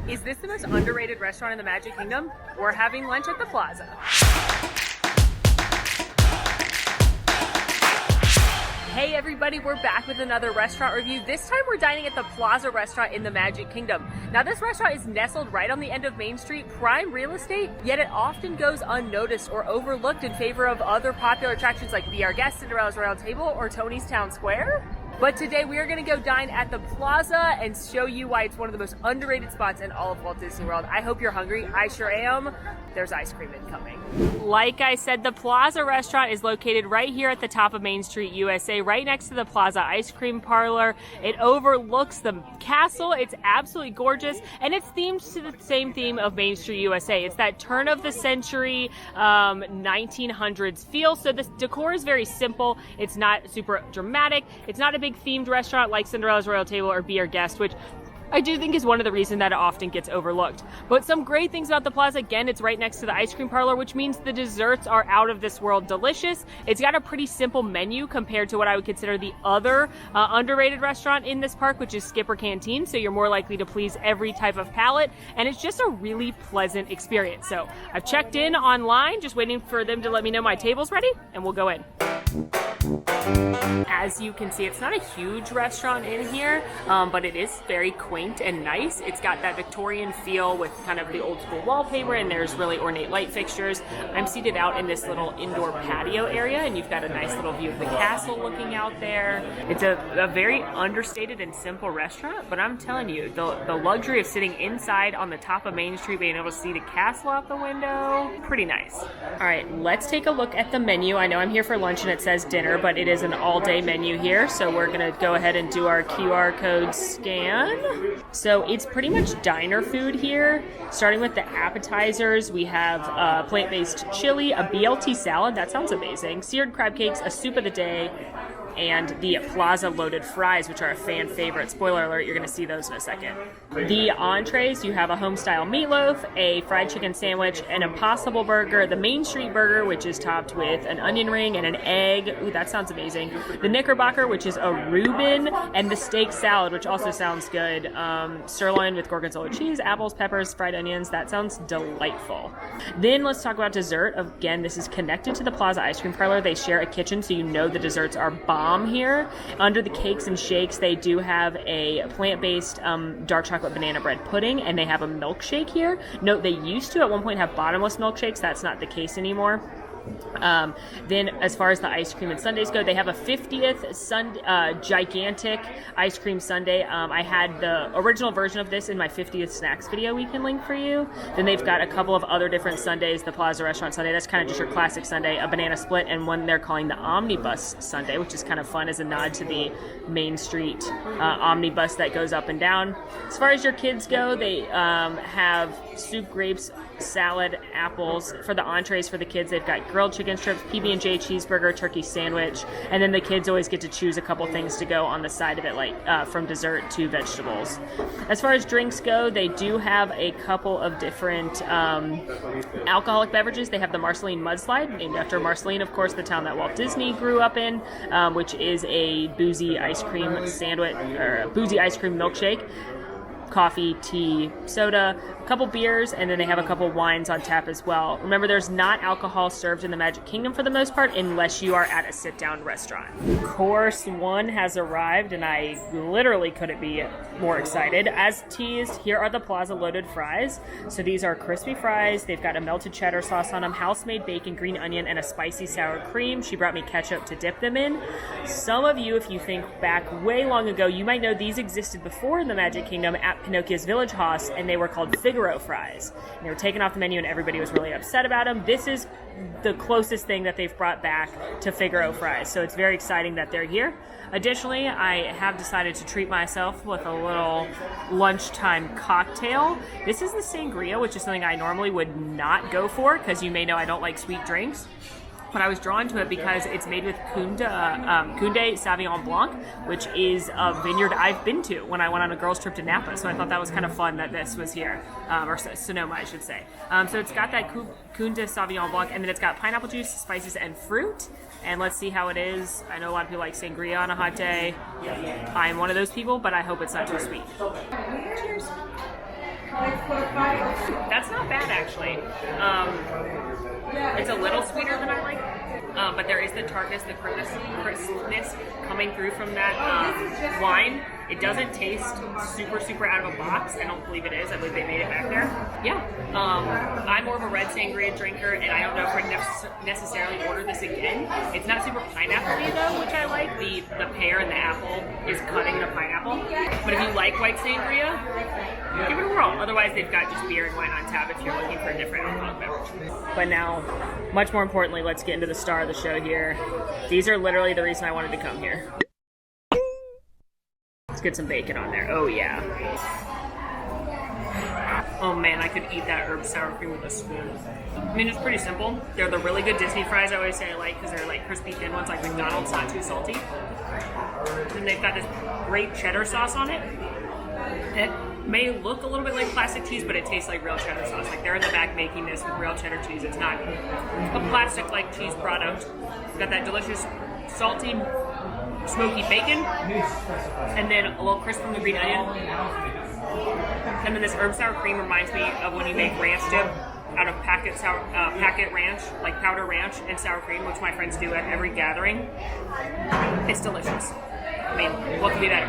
Is this the most underrated restaurant in the Magic Kingdom? We're having lunch at the Plaza. Hey everybody, we're back with another restaurant review. This time we're dining at the Plaza Restaurant in the Magic Kingdom. Now this restaurant is nestled right on the end of Main Street, prime real estate, yet it often goes unnoticed or overlooked in favor of other popular attractions like Be Our Guest, Cinderella's Royal Table, or Tony's Town Square. But today we are going to go dine at the Plaza and show you why it's one of the most underrated spots in all of Walt Disney World. I hope you're hungry. I sure am. There's ice cream incoming. Like I said, the Plaza Restaurant is located right here at the top of Main Street, USA, right next to the Plaza Ice Cream Parlor. It overlooks the castle. It's absolutely gorgeous, and it's themed to the same theme of Main Street, USA. It's that turn of the century 1900s feel. So the decor is very simple. It's not super dramatic. It's not a big themed restaurant like Cinderella's Royal Table or Be Our Guest, which I do think is one of the reasons that it often gets overlooked. But some great things about the Plaza, again, it's right next to the ice cream parlor, which means the desserts are out of this world delicious. It's got a pretty simple menu compared to what I would consider the other underrated restaurant in this park, which is Skipper Canteen. So you're more likely to please every type of palate, and it's just a really pleasant experience. So I've checked in online, just waiting for them to let me know my table's ready, and we'll go in. As you can see, it's not a huge restaurant in here, but it is very quaint and nice. It's got that Victorian feel with kind of the old school wallpaper, and there's really ornate light fixtures. I'm seated out in this little indoor patio area, and you've got a nice little view of the castle looking out there. It's a very understated and simple restaurant, but I'm telling you, the luxury of sitting inside on the top of Main Street, being able to see the castle out the window, pretty nice. All right, let's take a look at the menu. I know I'm here for lunch and it says dinner, but it is an all-day menu here, so we're gonna go ahead and do our QR code scan. So it's pretty much diner food here. Starting with the appetizers, we have plant-based chili, a BLT salad, that sounds amazing, seared crab cakes, a soup of the day, and the Plaza loaded fries, which are a fan favorite. Spoiler alert, you're gonna see those in a second. The entrees, you have a home-style meatloaf, a fried chicken sandwich, an Impossible Burger, the Main Street Burger, which is topped with an onion ring and an egg. Ooh, that sounds amazing. The Knickerbocker, which is a Reuben, and the steak salad, which also sounds good. Sirloin with gorgonzola cheese, apples, peppers, fried onions. That sounds delightful. Then let's talk about dessert. Again, this is connected to the Plaza Ice Cream Parlor. They share a kitchen, so you know the desserts are bomb here. Under the cakes and shakes, they do have a plant-based dark chocolate banana bread pudding, and they have a milkshake here. Note, they used to at one point have bottomless milkshakes. That's not the case anymore. Then as far as the ice cream and sundaes go, they have a 50th gigantic ice cream sundae. I had the original version of this in my 50th snacks video we can link for you. Then they've got a couple of other different sundaes. The Plaza Restaurant sundae, that's kind of just your classic sundae, a banana split, and one they're calling the Omnibus sundae, which is kind of fun as a nod to the Main Street omnibus that goes up and down. As far as your kids go, they have soup, grapes, salad, apples. For the entrees for the kids, they've got grilled chicken strips, PB&J cheeseburger, turkey sandwich, and then the kids always get to choose a couple things to go on the side of it, like from dessert to vegetables. As far as drinks go, they do have a couple of different alcoholic beverages. They have the Marceline Mudslide, named after Marceline, of course, the town that Walt Disney grew up in, which is a boozy ice cream sandwich, or a boozy ice cream milkshake. Coffee, tea, soda, a couple beers, and then they have a couple wines on tap as well. Remember, there's not alcohol served in the Magic Kingdom for the most part unless you are at a sit-down restaurant. Course 1 has arrived, and I literally couldn't be more excited. As teased, here are the Plaza loaded fries. So these are crispy fries. They've got a melted cheddar sauce on them, house-made bacon, green onion, and a spicy sour cream. She brought me ketchup to dip them in. Some of you, if you think back way long ago, you might know these existed before in the Magic Kingdom at Pinocchio's Village Haus, and they were called Figaro fries. And they were taken off the menu, and everybody was really upset about them. This is the closest thing that they've brought back to Figaro fries, so it's very exciting that they're here. Additionally, I have decided to treat myself with a little lunchtime cocktail. This is the sangria, which is something I normally would not go for, because you may know I don't like sweet drinks. But I was drawn to it because it's made with Kunde Sauvignon Blanc, which is a vineyard I've been to when I went on a girls' trip to Napa. So I thought that was kind of fun that this was here, or Sonoma, I should say. So it's got that Kunde Sauvignon Blanc, and then it's got pineapple juice, spices, and fruit. And let's see how it is. I know a lot of people like sangria on a hot day. I'm one of those people, but I hope it's not too sweet. Cheers. That's not bad, actually. It's a little sweeter than I like, but there is the tartness, the crispness coming through from that wine. It doesn't taste super, super out of a box. I don't believe it is. I believe they made it back there. Yeah. I'm more of a red sangria drinker, and I don't know if I'd necessarily order this again. It's not super pineapple-y, though, which I like. The pear and the apple is cutting the pineapple. But if you like white sangria, give it a whirl. Otherwise, they've got just beer and wine on tap if you're looking for a different alcoholic beverage. But now, much more importantly, let's get into the star of the show here. These are literally the reason I wanted to come here. Let's get some bacon on there. Oh, yeah. Oh, man, I could eat that herb sour cream with a spoon. I mean, it's pretty simple. They're the really good Disney fries I always say I like because they're like crispy thin ones like McDonald's, not too salty. And they've got this great cheddar sauce on it. It may look a little bit like plastic cheese, but it tastes like real cheddar sauce. Like they're in the back making this with real cheddar cheese. It's not a plastic-like cheese product. It's got that delicious, salty, smoky bacon, and then a little crisp from the green onion. And then this herb sour cream reminds me of when you make ranch dip out of packet ranch, like powder ranch and sour cream, which my friends do at every gathering. It's delicious. I mean, what could be better?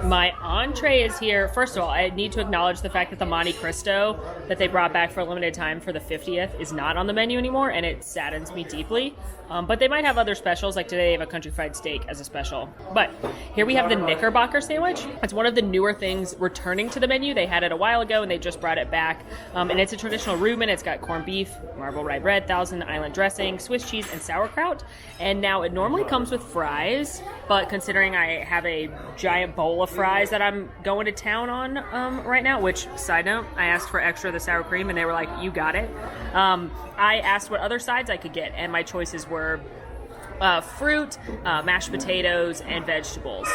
My entree is here. First of all, I need to acknowledge the fact that the Monte Cristo that they brought back for a limited time for the 50th is not on the menu anymore, and it saddens me deeply. But they might have other specials, like today they have a country fried steak as a special. But here we have the Knickerbocker sandwich. It's one of the newer things returning to the menu. They had it a while ago, and they just brought it back. And it's a traditional Reuben. It's got corned beef, marble rye bread, Thousand Island dressing, Swiss cheese, and sauerkraut. And now it normally comes with fries, but considering I have a giant bowl of fries that I'm going to town on right now, which, side note, I asked for extra of the sour cream, and they were like, you got it. I asked what other sides I could get, and my choices were fruit, mashed potatoes, and vegetables.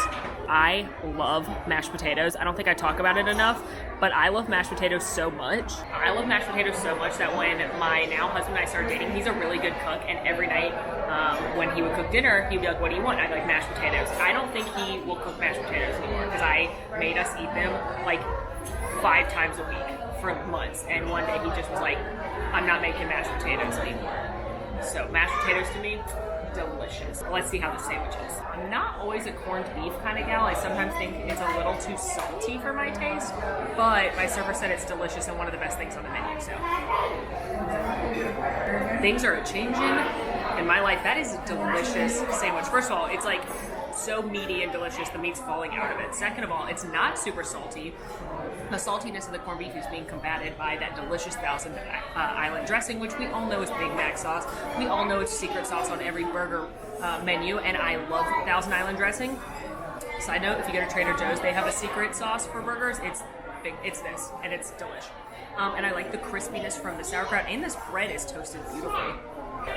I love mashed potatoes. I don't think I talk about it enough, but I love mashed potatoes so much. I love mashed potatoes so much that when my now husband and I started dating, he's a really good cook, and every night when he would cook dinner, he'd be like, what do you want? I'd like mashed potatoes. I don't think he will cook mashed potatoes anymore because I made us eat them like 5 times a week for months, and one day he just was like, I'm not making mashed potatoes anymore. So mashed potatoes to me, delicious. Let's see how the sandwich is. I'm not always a corned beef kind of gal. I sometimes think it's a little too salty for my taste, but my server said it's delicious and one of the best things on the menu, so. Things are changing in my life. That is a delicious sandwich. First of all, it's like so meaty and delicious, the meat's falling out of it. Second of all, it's not super salty. The saltiness of the corned beef is being combated by that delicious Thousand Island dressing, which we all know is Big Mac sauce. We all know it's secret sauce on every burger menu, and I love Thousand Island dressing. Side note, if you go to Trader Joe's, they have a secret sauce for burgers. It's this, and it's delish. And I like the crispiness from the sauerkraut, and this bread is toasted beautifully.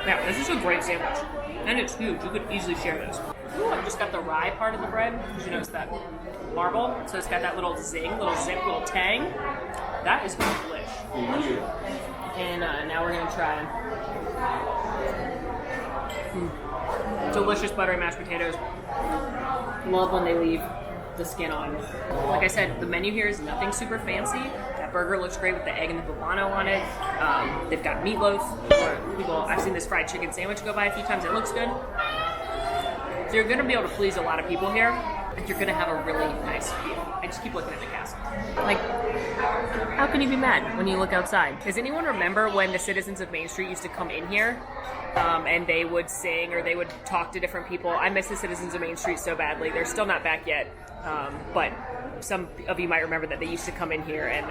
Now, this is a great sandwich, and it's huge. You could easily share this. Ooh, I've just got the rye part of the bread, because you notice that marble, so it's got that little zing, little zip, little tang. That is delish. And now we're gonna try delicious buttery mashed potatoes. Love when they leave the skin on. Like I said, the menu here is nothing super fancy. That burger looks great with the egg and the poblano on it. They've got meatloaf. I've seen this fried chicken sandwich go by a few times. It looks good. So you're gonna be able to please a lot of people here, and you're gonna have a really nice view. I just keep looking at the castle. Like, how can you be mad when you look outside? Does anyone remember when the citizens of Main Street used to come in here and they would sing or they would talk to different people? I miss the citizens of Main Street so badly. They're still not back yet, but some of you might remember that they used to come in here and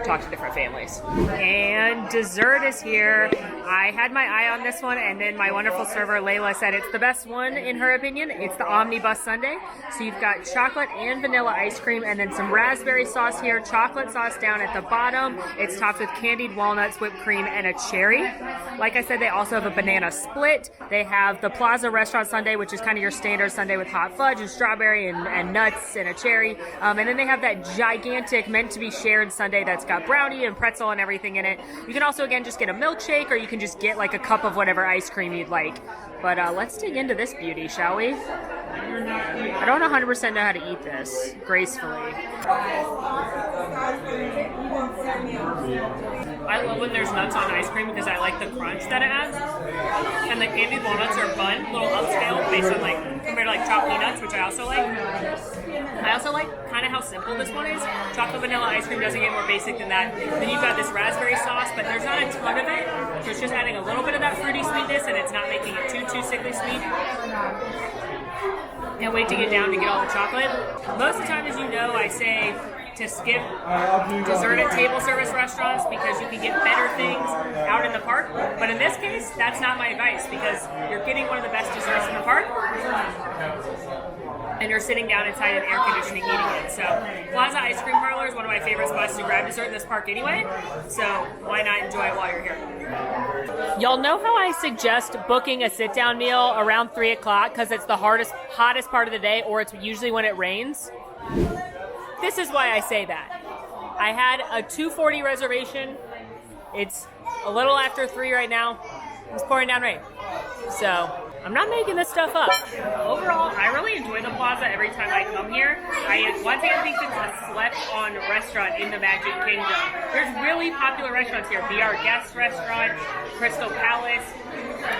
talk to different families. And dessert is here. I had my eye on this one, and then my wonderful server, Layla, said it's the best one in her opinion. It's the Omnibus Sundae. So you've got chocolate and vanilla ice cream, and then some raspberry sauce here, chocolate sauce down at the bottom. It's topped with candied walnuts, whipped cream, and a cherry. Like I said, they also have a banana split. They have the Plaza Restaurant Sundae, which is kind of your standard sundae with hot fudge and strawberry and nuts and a cherry. And then they have that gigantic meant to be shared sundae that's got brownie and pretzel and everything in it. You can also, again, just get a milkshake, or you can just get like a cup of whatever ice cream you'd like. But let's dig into this beauty, shall we? I don't 100% know how to eat this gracefully. I love when there's nuts on ice cream because I like the crunch that it adds. And the candied walnuts are fun, a little upscale based on compared to chopped peanuts, which I also like. I also like kind of how simple this one is. Chocolate vanilla ice cream doesn't get more basic than that. Then you've got this raspberry sauce, but there's not a ton of it. So it's just adding a little bit of that fruity sweetness, and it's not making it too sickly sweet. Can't wait to get down to get all the chocolate. Most of the time, as you know, I say to skip dessert at table service restaurants because you can get better things out in the park. But in this case, that's not my advice because you're getting one of the best desserts in the park and you're sitting down inside an air conditioning eating it. So Plaza Ice Cream Parlor is one of my favorite spots to grab dessert in this park anyway. So why not enjoy it while you're here? Y'all know how I suggest booking a sit-down meal around 3 o'clock because it's the hottest part of the day, or it's usually when it rains? This is why I say that. I had a 2:40 reservation. It's a little after 3 right now. It's pouring down rain. So I'm not making this stuff up. Overall, I really enjoy the Plaza every time I come here. Once again, think it's a slept-on restaurant in the Magic Kingdom. There's really popular restaurants here. Be Our Guest Restaurant, Crystal Palace,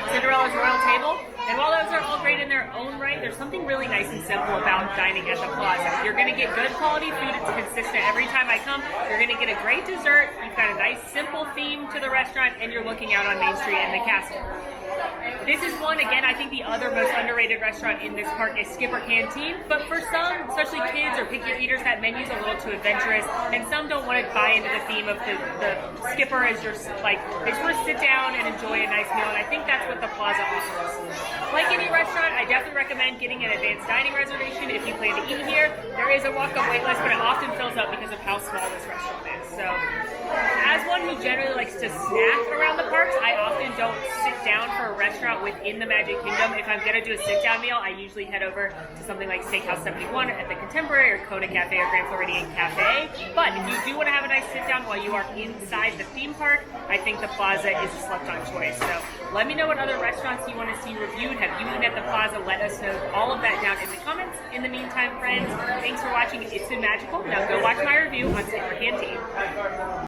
Cinderella's Royal Table. And while those are all great in their own right, there's something really nice and simple about dining at the Plaza. You're going to get good quality food. It's consistent every time I come. You're going to get a great dessert. You've got a nice, simple theme to the restaurant, and you're looking out on Main Street and the castle. This is one, again, I think the other most underrated restaurant in this park is Skipper Canteen. But for some, especially kids or picky eaters, that menu's a little too adventurous. And some don't want to buy into the theme of the Skipper as your, they just want to sit down and enjoy a nice meal. And I think that's what the Plaza offers. Like any restaurant, I definitely recommend getting an advanced dining reservation if you plan to eat here. There is a walk-up wait list, but it often fills up because of how small this restaurant is. So, as one who generally likes to snack around the parks, I often don't sit down for a restaurant within the Magic Kingdom. If I'm going to do a sit-down meal, I usually head over to something like Steakhouse 71 at the Contemporary or Coda Cafe or Grand Floridian Cafe. But if you do want to have a nice sit-down while you are inside the theme park, I think the Plaza is a slept-on choice. So let me know what other restaurants you want to see reviewed. Have you eaten at the Plaza? Let us know all of that down in the comments. In the meantime, friends, thanks for watching. It's been magical. Now go watch my review on Skipper Canteen.